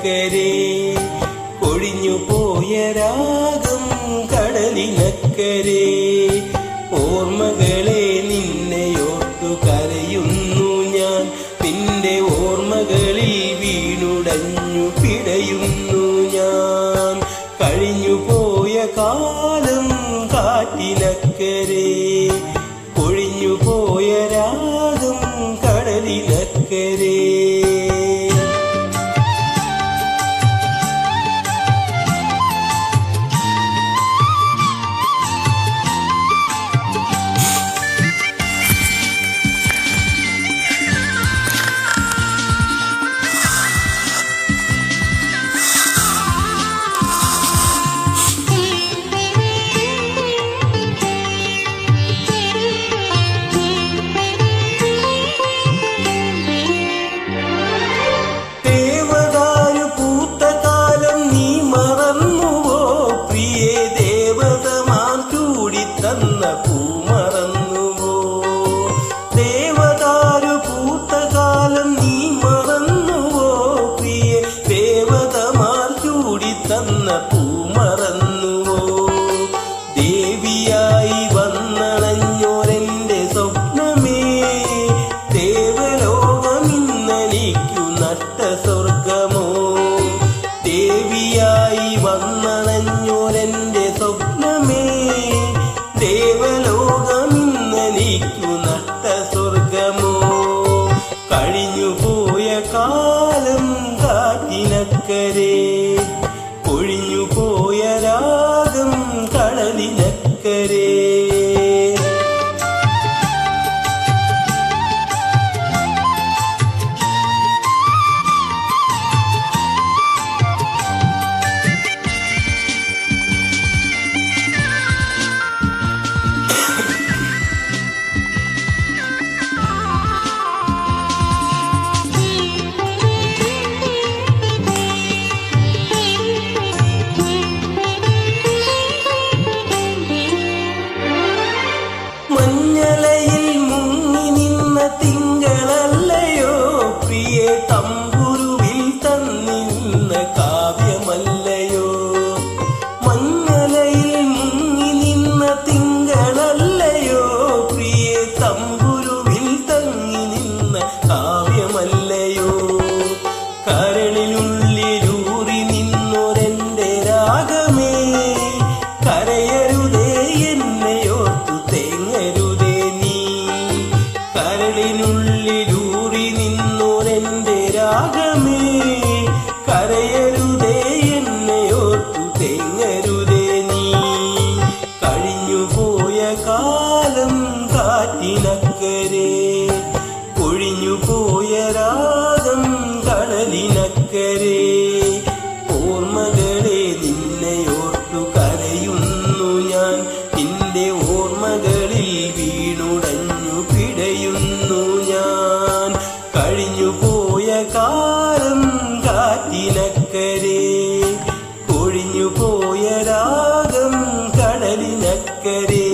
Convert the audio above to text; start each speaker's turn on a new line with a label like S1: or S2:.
S1: കടലിനക്കരെ ഒഴിഞ്ഞു പോയ രാഗം കടലിനക്കരെ ഓർമ്മകളെ നിന്നെയോർത്തു കരയുന്നു ഞാൻ നിന്റെ ഓർമ്മകളിൽ വീണുടഞ്ഞു പിടയുന്നു ഞാൻ കഴിഞ്ഞു പോയ കാലം കാറ്റിനക്കരെ ഒഴിഞ്ഞു പോയ രാഗം കടലിനക്കരെ ദേവിയായി വന്നണഞ്ഞോരെന്റെ സ്വപ്നമേ ദേവലോകമിന്നെനിക്കു നട്ട സ്വർഗമോ ദേവിയായി വന്നണഞ്ഞോരെന്റെ സ്വപ്നമേ ദേവലോകമിന്നെനിക്കു നട്ട സ്വർഗമോ കഴിഞ്ഞു പോയ കാലം കാറ്റിനക്കരെ ഒഴിഞ്ഞു പോയ രാഗം കടലിനക്കരെ മഞ്ഞലയിൽ മുങ്ങി നിന്ന തിങ്കളല്ലയോ പ്രിയേ തമ്പുരുവിൽ തന്നിന്ന കാവ്യമല്ലയോ മഞ്ഞലയിൽ മുങ്ങി നിന്ന തിങ്കളല്ലയോ പ്രിയേ തമ്പുരുവിൽ തങ്ങി നിന്ന കാവ്യമല്ലയോ കരളിനുള്ളിലൂറി നിന്നൊരെന്റെ രാഗമേ കരയരുതേ എന്നെയോർത്തു തേങ്ങരുതേ നീ കരളിനുള്ളിലൂറി നിന്നൊരെന്റെ രാഗമേ കരയരുതേ എന്നെയോർത്തു തേങ്ങരുതേ നീ കഴിഞ്ഞു പോയ കാലം കാറ്റിനക്കരെ ഒഴിഞ്ഞു പോയ രാഗം കടലിനക്കരെ ഓർമ്മകളെ നിന്നെയോർത്തു കരയുന്നു ഞാൻ നിന്റെ ഓർമ്മകളിൽ വീണുടഞ്ഞു പിടയുന്നു ഞാൻ കഴിഞ്ഞു പോയ കാലം കാറ്റിനക്കരെ ഒഴിഞ്ഞു പോയ രാഗം കടലിനക്കരെ